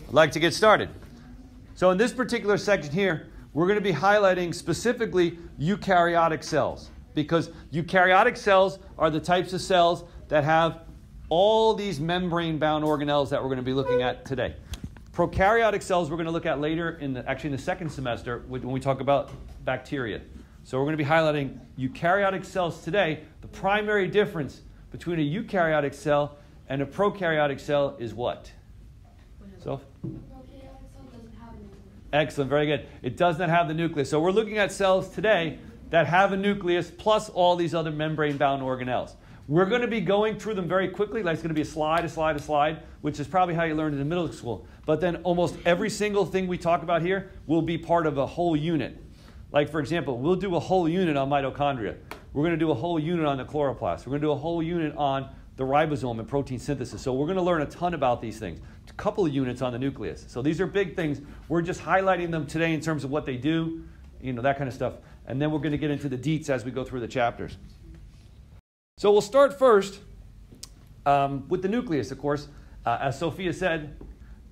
I'd like to get started. So in this particular section here, we're going to be highlighting specifically eukaryotic cells, because eukaryotic cells are the types of cells that have all these membrane-bound organelles that we're going to be looking at today. Prokaryotic cells we're going to look at later in the second semester when we talk about bacteria. So we're going to be highlighting eukaryotic cells today. The primary difference between a eukaryotic cell and a prokaryotic cell is what? So, excellent, very good. It does not have the nucleus. So we're looking at cells today that have a nucleus plus all these other membrane-bound organelles. We're going to be going through them very quickly. Like it's going to be a slide, which is probably how you learned it in middle school. But then almost every single thing we talk about here will be part of a whole unit. Like, for example, we'll do a whole unit on mitochondria. We're going to do a whole unit on the chloroplast. We're going to do a whole unit on the ribosome and protein synthesis. So we're going to learn a ton about these things. A couple of units on the nucleus. So these are big things. We're just highlighting them today in terms of what they do, that kind of stuff. And then we're going to get into the deets as we go through the chapters. So we'll start first with the nucleus, of course. As Sophia said,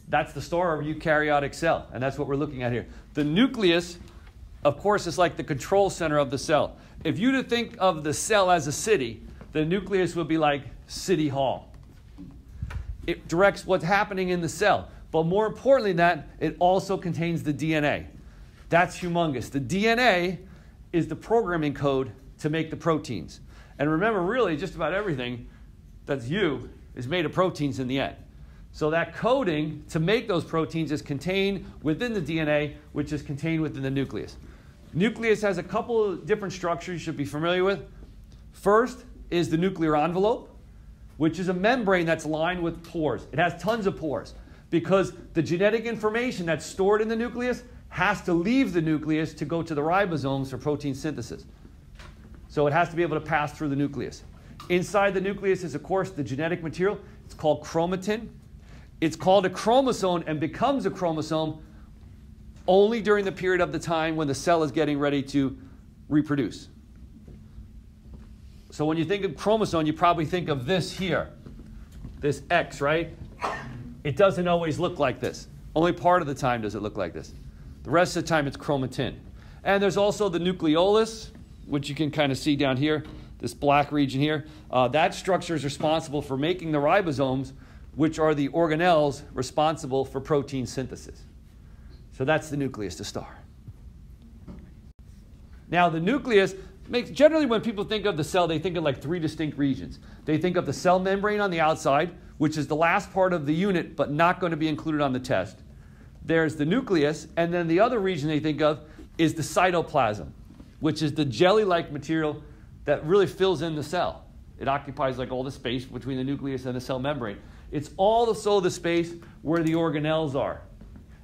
that's the star of a eukaryotic cell, and that's what we're looking at here. The nucleus, of course, is like the control center of the cell. If you to think of the cell as a city, the nucleus would be like City Hall. It directs what's happening in the cell. But more importantly than that, it also contains the DNA. That's humongous. The DNA is the programming code to make the proteins. And remember, really, just about everything that's you is made of proteins in the end. So that coding to make those proteins is contained within the DNA, which is contained within the nucleus. Nucleus has a couple of different structures you should be familiar with. First is the nuclear envelope, which is a membrane that's lined with pores. It has tons of pores because the genetic information that's stored in the nucleus has to leave the nucleus to go to the ribosomes for protein synthesis. So it has to be able to pass through the nucleus. Inside the nucleus is, of course, the genetic material. It's called chromatin. It's called a chromosome and becomes a chromosome only during the period of the time when the cell is getting ready to reproduce. So when you think of chromosome, you probably think of this here, this X, right? It doesn't always look like this. Only part of the time does it look like this. The rest of the time it's chromatin. And there's also the nucleolus, which you can kind of see down here, this black region here. That structure is responsible for making the ribosomes, which are the organelles responsible for protein synthesis. So that's the nucleus to start. Now the nucleus generally when people think of the cell, they think of like three distinct regions. They think of the cell membrane on the outside, which is the last part of the unit, but not going to be included on the test. There's the nucleus, and then the other region they think of is the cytoplasm, which is the jelly-like material that really fills in the cell. It occupies like all the space between the nucleus and the cell membrane. It's also the space where the organelles are.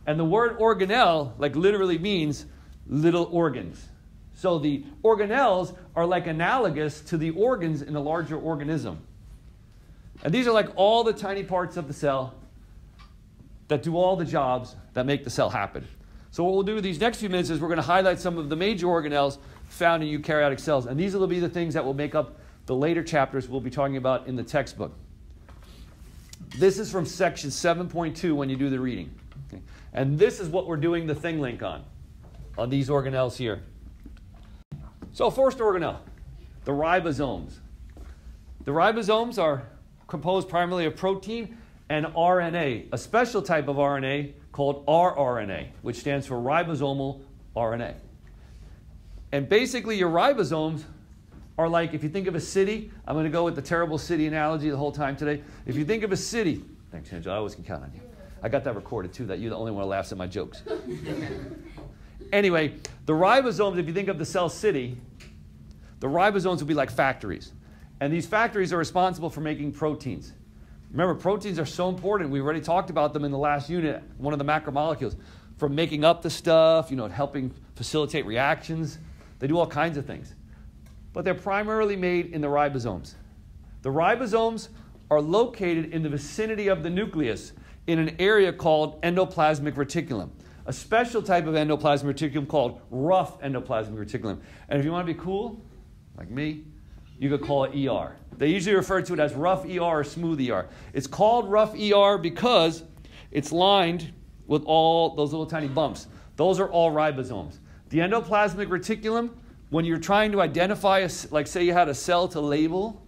And the word organelle like literally means little organs. So the organelles are like analogous to the organs in a larger organism. And these are like all the tiny parts of the cell that do all the jobs that make the cell happen. So what we'll do these next few minutes is we're going to highlight some of the major organelles found in eukaryotic cells. And these will be the things that will make up the later chapters we'll be talking about in the textbook. This is from section 7.2 when you do the reading. Okay. And this is what we're doing the thing link on these organelles here. So first organelle, the ribosomes. The ribosomes are composed primarily of protein and RNA, a special type of RNA called rRNA, which stands for ribosomal RNA. And basically your ribosomes are like, if you think of a city, I'm going to go with the terrible city analogy the whole time today. If you think of a city, thanks Angela, I always can count on you. I got that recorded too, that you're the only one who laughs at my jokes. Anyway, the ribosomes, if you think of the cell city, the ribosomes will be like factories. And these factories are responsible for making proteins. Remember, proteins are so important. We already talked about them in the last unit, one of the macromolecules. From making up the stuff, helping facilitate reactions. They do all kinds of things. But they're primarily made in the ribosomes. The ribosomes are located in the vicinity of the nucleus in an area called endoplasmic reticulum. A special type of endoplasmic reticulum called rough endoplasmic reticulum. And if you want to be cool, like me, you could call it ER. They usually refer to it as rough ER or smooth ER. It's called rough ER because it's lined with all those little tiny bumps. Those are all ribosomes. The endoplasmic reticulum, when you're trying to identify, like say you had a cell to label,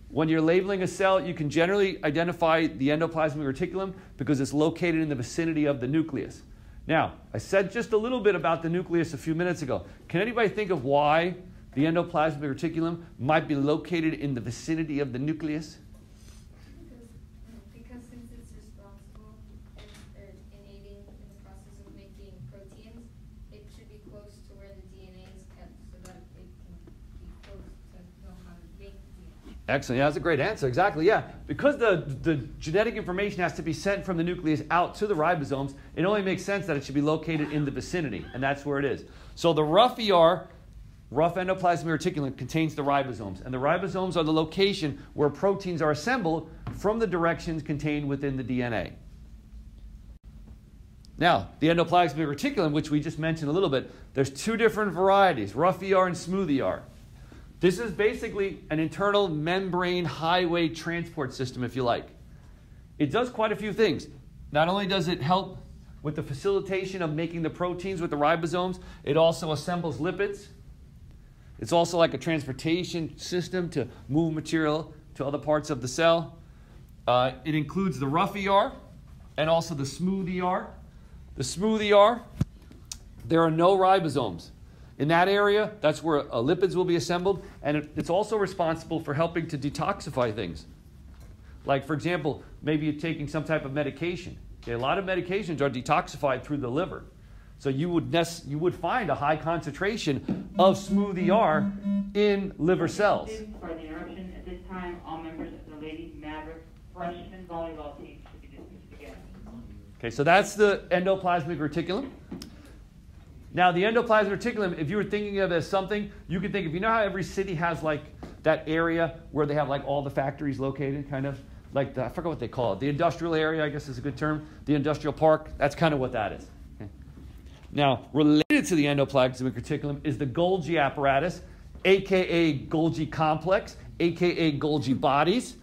when you're labeling a cell, you can generally identify the endoplasmic reticulum because it's located in the vicinity of the nucleus. Now, I said just a little bit about the nucleus a few minutes ago. Can anybody think of why the endoplasmic reticulum might be located in the vicinity of the nucleus? Because since it's responsible in aiding in the process of making proteins, it should be close to where the DNA is kept so that it can be close to know how to make DNA. Excellent. Yeah, that's a great answer. Exactly. Yeah. Because the genetic information has to be sent from the nucleus out to the ribosomes, it only makes sense that it should be located in the vicinity, and that's where it is. So the rough ER, rough endoplasmic reticulum, contains the ribosomes, and the ribosomes are the location where proteins are assembled from the directions contained within the DNA. Now, the endoplasmic reticulum, which we just mentioned a little bit, there's two different varieties, rough ER and smooth ER. This is basically an internal membrane highway transport system, if you like. It does quite a few things. Not only does it help with the facilitation of making the proteins with the ribosomes, it also assembles lipids. It's also like a transportation system to move material to other parts of the cell. It includes the rough ER and also the smooth ER. The smooth ER, there are no ribosomes. In that area, that's where lipids will be assembled, and it's also responsible for helping to detoxify things. Like, for example, maybe you're taking some type of medication. Okay, a lot of medications are detoxified through the liver. So you would find a high concentration of smooth ER in liver cells. For the interruption, at this time, all members of the Ladies Maverick freshman volleyball team should be dismissed again. Okay, so that's the endoplasmic reticulum. Now, the endoplasmic reticulum, if you were thinking of it as something, you could think of, you know how every city has like that area where they have like all the factories located, kind of? Like, I forgot what they call it. The industrial area, I guess is a good term. The industrial park, that's kind of what that is. Okay. Now, related to the endoplasmic reticulum is the Golgi apparatus, a.k.a. Golgi complex, a.k.a. Golgi bodies.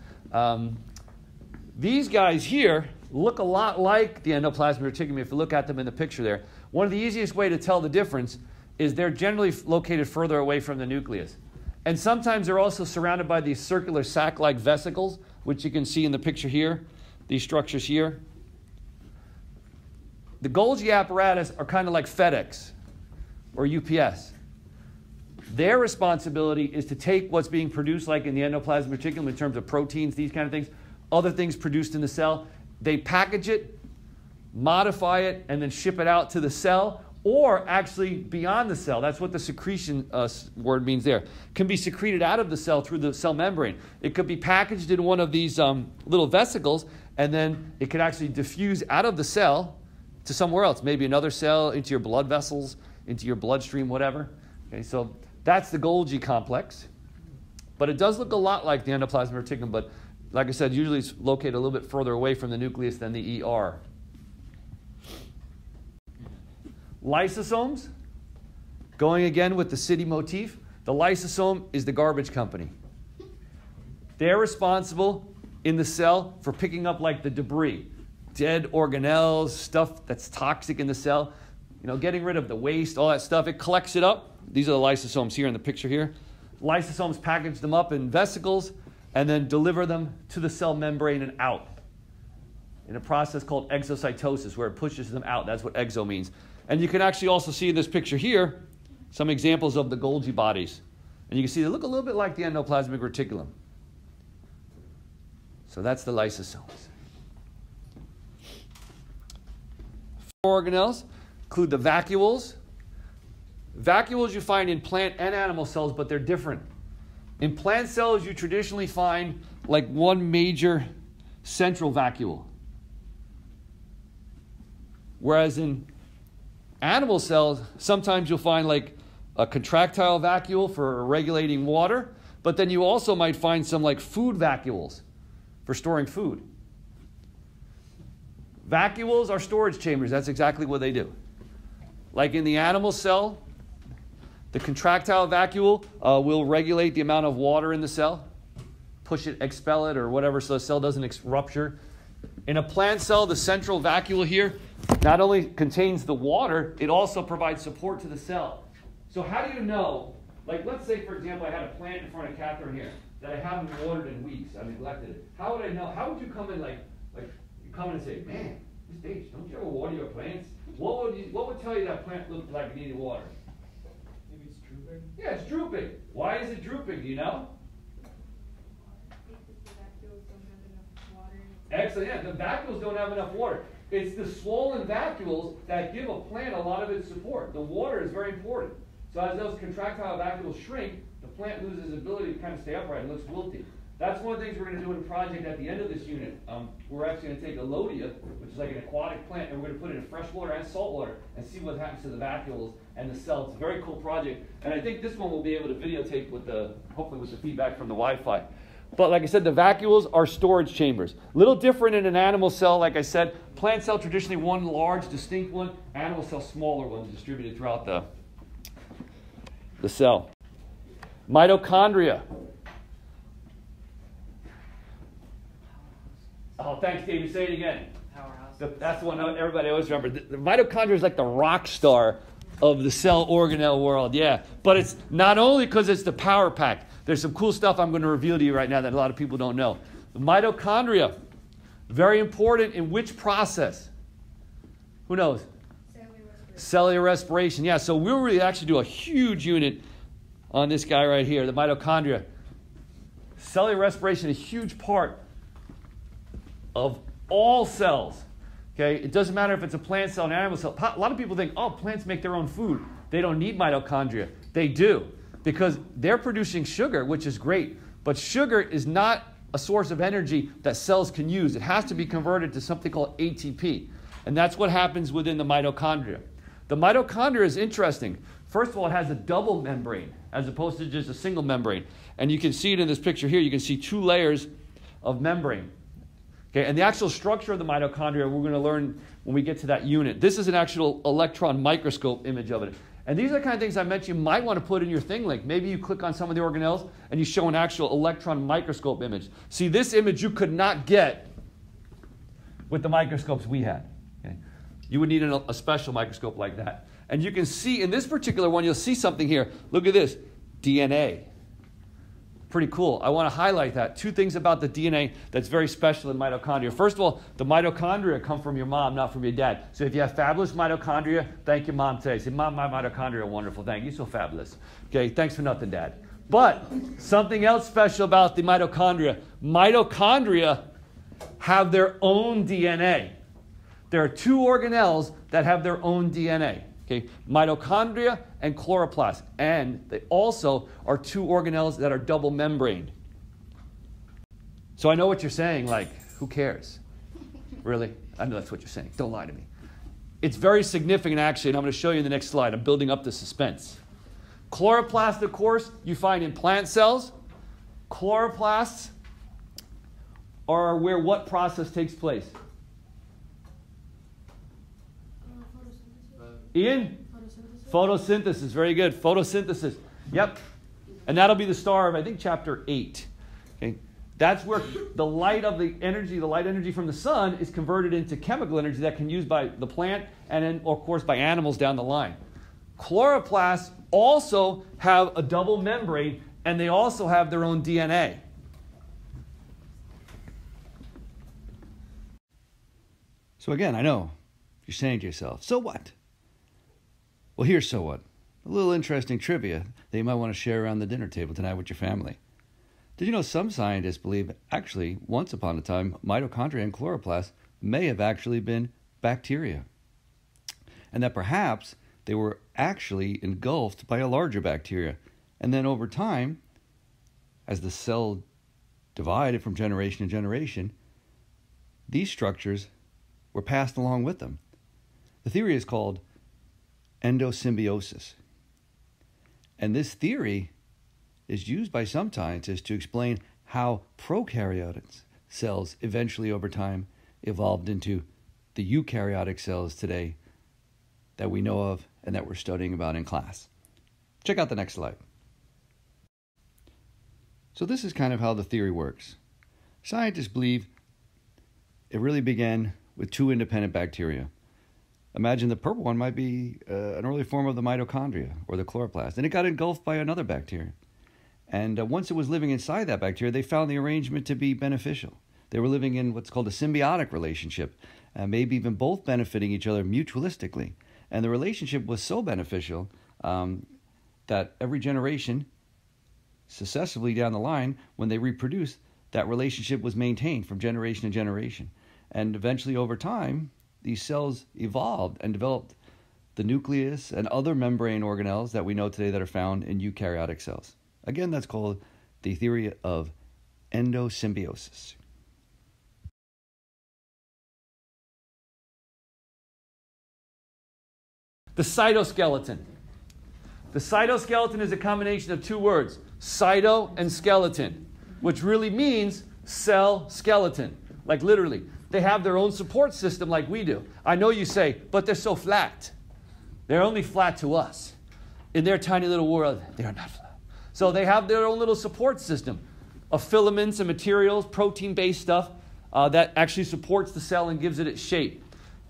These guys here look a lot like the endoplasmic reticulum if you look at them in the picture there. One of the easiest way to tell the difference is they're generally located further away from the nucleus. And sometimes they're also surrounded by these circular sac-like vesicles, which you can see in the picture here, these structures here. The Golgi apparatus are kind of like FedEx or UPS. Their responsibility is to take what's being produced, like in the endoplasmic reticulum in terms of proteins, these kind of things, other things produced in the cell. They package it, modify it, and then ship it out to the cell, or actually beyond the cell. That's what the secretion word means there. Can be secreted out of the cell through the cell membrane. It could be packaged in one of these little vesicles, and then it could actually diffuse out of the cell to somewhere else, maybe another cell, into your blood vessels, into your bloodstream, whatever. Okay, so that's the Golgi complex. But it does look a lot like the endoplasmic reticulum, but like I said, usually it's located a little bit further away from the nucleus than the ER. Lysosomes, going again with the city motif, the lysosome is the garbage company. They're responsible in the cell for picking up like the debris, dead organelles, stuff that's toxic in the cell, getting rid of the waste, all that stuff. It collects it up. These are the lysosomes here in the picture here. Lysosomes package them up in vesicles and then deliver them to the cell membrane and out in a process called exocytosis, where it pushes them out. That's what exo means. And you can actually also see in this picture here some examples of the Golgi bodies. And you can see they look a little bit like the endoplasmic reticulum. So that's the lysosomes. Organelles include the vacuoles. Vacuoles you find in plant and animal cells, but they're different. In plant cells, you traditionally find like one major central vacuole. Whereas in animal cells, sometimes you'll find like a contractile vacuole for regulating water, but then you also might find some like food vacuoles for storing food. Vacuoles are storage chambers. That's exactly what they do. Like in the animal cell, the contractile vacuole will regulate the amount of water in the cell, push it, expel it, or whatever, so the cell doesn't rupture. In a plant cell, the central vacuole here not only contains the water, it also provides support to the cell. So how do you know, like let's say for example I had a plant in front of Catherine here that I haven't watered in weeks, I neglected it. How would I know? How would you come in like you come in and say, man, Miss Paige, don't you ever water your plants? What would tell you that plant looked like it needed water? Maybe it's drooping? Yeah, it's drooping. Why is it drooping? Do you know? Because the vacuoles don't have enough water. Excellent. Yeah, the vacuoles don't have enough water. It's the swollen vacuoles that give a plant a lot of its support. The water is very important. So as those contractile vacuoles shrink, the plant loses its ability to kind of stay upright and looks wilty. That's one of the things we're going to do in a project at the end of this unit. We're actually going to take a Lodia, which is like an aquatic plant, and we're going to put it in fresh water and salt water and see what happens to the vacuoles and the cell. It's a very cool project. And I think this one we'll be able to videotape with hopefully with the feedback from the Wi-Fi. But like I said, the vacuoles are storage chambers. A little different in an animal cell, like I said. Plant cell, traditionally one large, distinct one. Animal cell, smaller ones distributed throughout the cell. Mitochondria. Oh, thanks, David. Say it again. Powerhouse. That's the one everybody always remembers. The mitochondria is like the rock star of the cell organelle world, yeah. But it's not only because it's the power pack. There's some cool stuff I'm going to reveal to you right now that a lot of people don't know. The mitochondria, very important in which process? Who knows? Cellular respiration, yeah. So we'll really actually do a huge unit on this guy right here, the mitochondria. Cellular respiration, a huge part of all cells. Okay, it doesn't matter if it's a plant cell, an animal cell. A lot of people think, oh, plants make their own food. They don't need mitochondria. They do, because they're producing sugar, which is great. But sugar is not a source of energy that cells can use. It has to be converted to something called ATP. And that's what happens within the mitochondria. The mitochondria is interesting. First of all, it has a double membrane as opposed to just a single membrane. And you can see it in this picture here. You can see 2 layers of membrane. Okay, and the actual structure of the mitochondria we're going to learn when we get to that unit. This is an actual electron microscope image of it. And these are the kind of things I mentioned you might want to put in your thing link. Maybe you click on some of the organelles and you show an actual electron microscope image. See, this image you could not get with the microscopes we had. Okay? You would need a special microscope like that. And you can see in this particular one, you'll see something here. Look at this, DNA. Pretty cool. I want to highlight that. 2 things about the DNA that's very special in mitochondria. First of all, the mitochondria come from your mom, not from your dad. So if you have fabulous mitochondria, thank your mom today. Say, Mom, my mitochondria are wonderful. Thank you. So fabulous. Okay, thanks for nothing, Dad. But something else special about the mitochondria. Mitochondria have their own DNA. There are 2 organelles that have their own DNA. Okay, mitochondria and chloroplast. And they also are 2 organelles that are double membraned. So I know what you're saying, like, who cares? Really? I know that's what you're saying. Don't lie to me. It's very significant, actually, and I'm going to show you in the next slide. I'm building up the suspense. Chloroplast, of course, you find in plant cells. Chloroplasts are where what process takes place? Ian? Photosynthesis. Very good. Photosynthesis. Yep. And that'll be the star of, I think, chapter 8. Okay. That's where the light energy from the sun is converted into chemical energy that can be used by the plant and then, of course, by animals down the line. Chloroplasts also have a double membrane, and they also have their own DNA. So again, I know you're saying to yourself, so what? Well, here's so what. A little interesting trivia that you might want to share around the dinner table tonight with your family. Did you know some scientists believe actually, once upon a time, mitochondria and chloroplasts may have actually been bacteria? And that perhaps they were actually engulfed by a larger bacteria. And then over time, as the cell divided from generation to generation, these structures were passed along with them. The theory is called endosymbiosis. And this theory is used by some scientists to explain how prokaryotic cells eventually over time evolved into the eukaryotic cells today that we know of and that we're studying about in class. Check out the next slide. So this is kind of how the theory works. Scientists believe it really began with two independent bacteria. Imagine the purple one might be an early form of the mitochondria or the chloroplast, and it got engulfed by another bacteria. And once it was living inside that bacteria, they found the arrangement to be beneficial. They were living in what's called a symbiotic relationship, maybe even both benefiting each other mutualistically. And the relationship was so beneficial that every generation, successively down the line, when they reproduced, that relationship was maintained from generation to generation. And eventually, over time, these cells evolved and developed the nucleus and other membrane organelles that we know today that are found in eukaryotic cells. Again, that's called the theory of endosymbiosis. The cytoskeleton. The cytoskeleton is a combination of two words, cyto and skeleton, which really means cell skeleton, like literally. They have their own support system like we do. I know you say, but they're so flat. They're only flat to us. In their tiny little world, they are not flat. So they have their own little support system of filaments and materials, protein-based stuff that actually supports the cell and gives it its shape.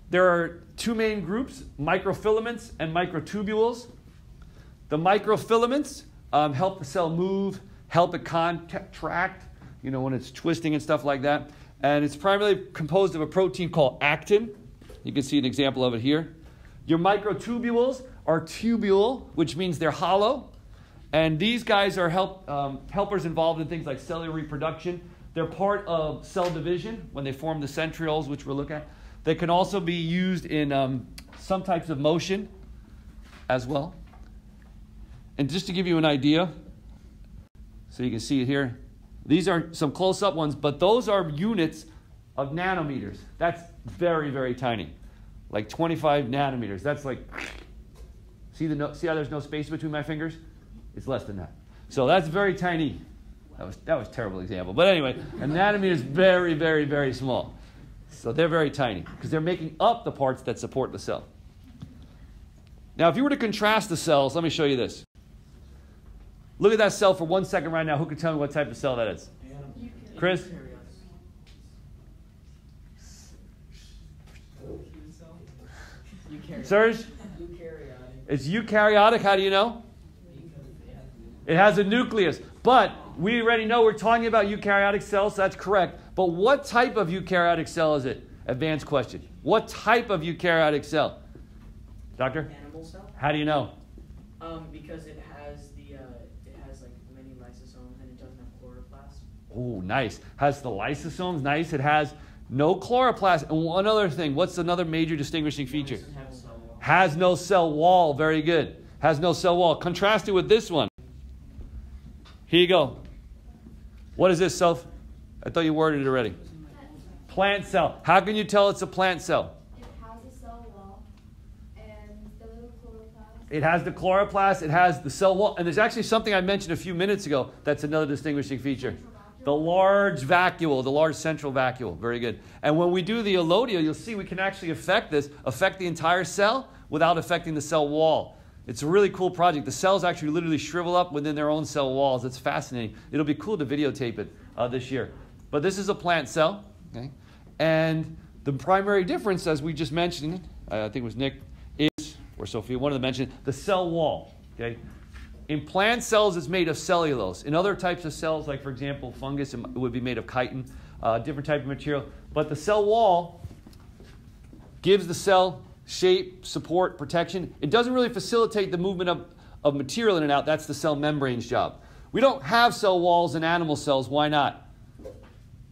There are two main groups, microfilaments and microtubules. The microfilaments help the cell move, help it contract, when it's twisting and stuff like that. And it's primarily composed of a protein called actin. You can see an example of it here. Your microtubules are tubule, which means they're hollow. And these guys are helpers involved in things like cellular reproduction. They're part of cell division when they form the centrioles, which we'll look at. They can also be used in some types of motion as well. And just to give you an idea, so you can see it here, these are some close-up ones, but those are units of nanometers. That's very, very tiny, like 25 nanometers. That's like, see how there's no space between my fingers? It's less than that. So that's very tiny. That was a terrible example. But anyway, a nanometer is very, very, very small. So they're very tiny because they're making up the parts that support the cell. Now, if you were to contrast the cells, let me show you this. Look at that cell for 1 second right now. Who can tell me what type of cell that is? Chris? Serge? It's eukaryotic. How do you know? It has a nucleus. But we already know we're talking about eukaryotic cells, so that's correct. But what type of eukaryotic cell is it? Advanced question. What type of eukaryotic cell? Doctor? Animal cell. How do you know? Because it has like many lysosomes and it doesn't have chloroplast. Oh, nice. Has the lysosomes. Nice. It has no chloroplast. And one other thing. What's another major distinguishing feature? Has no cell wall. Very good. Has no cell wall. Contrast it with this one. Here you go. What is this, Soph? I thought you worded it already. Plant cell. How can you tell it's a plant cell? It has a cell wall and the little chloroplast. It has the chloroplast. It has the cell wall. And there's actually something I mentioned a few minutes ago that's another distinguishing feature. The large vacuole, the large central vacuole. Very good. And when we do the elodial, you'll see we can actually affect the entire cell without affecting the cell wall. It's a really cool project. The cells actually literally shrivel up within their own cell walls. It's fascinating. It'll be cool to videotape it this year. But this is a plant cell. Okay? And the primary difference, as we just mentioned, I think it was Nick, is, or Sophia, one of them mentioned, the cell wall. Okay? In plant cells, it's made of cellulose. In other types of cells, like, for example, fungus, it would be made of chitin, different type of material. But the cell wall gives the cell shape, support, protection. It doesn't really facilitate the movement of material in and out. That's the cell membrane's job. We don't have cell walls in animal cells. Why not?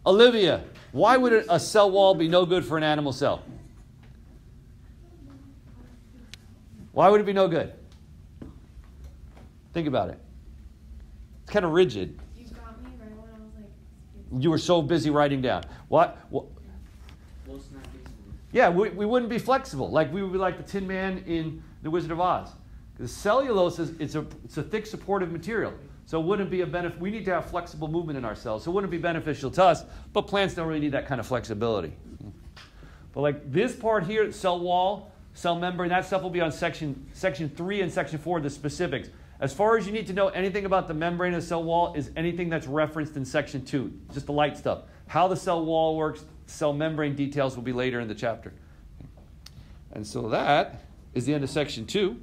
Olivia, why would a cell wall be no good for an animal cell? Why would it be no good? Think about it. It's kind of rigid. You got me right when I was like... You were so busy writing down. What? Yeah, we wouldn't be flexible. Like we would be like the Tin Man in The Wizard of Oz. Because cellulose it's a thick supportive material. So it wouldn't be a benefit. We need to have flexible movement in our cells. So it wouldn't be beneficial to us, but plants don't really need that kind of flexibility. But like this part here, cell wall, cell membrane, that stuff will be on section 3 and section 4, the specifics. As far as you need to know anything about the membrane of the cell wall is anything that's referenced in section 2, just the light stuff. How the cell wall works, cell membrane details will be later in the chapter. And so that is the end of section 2.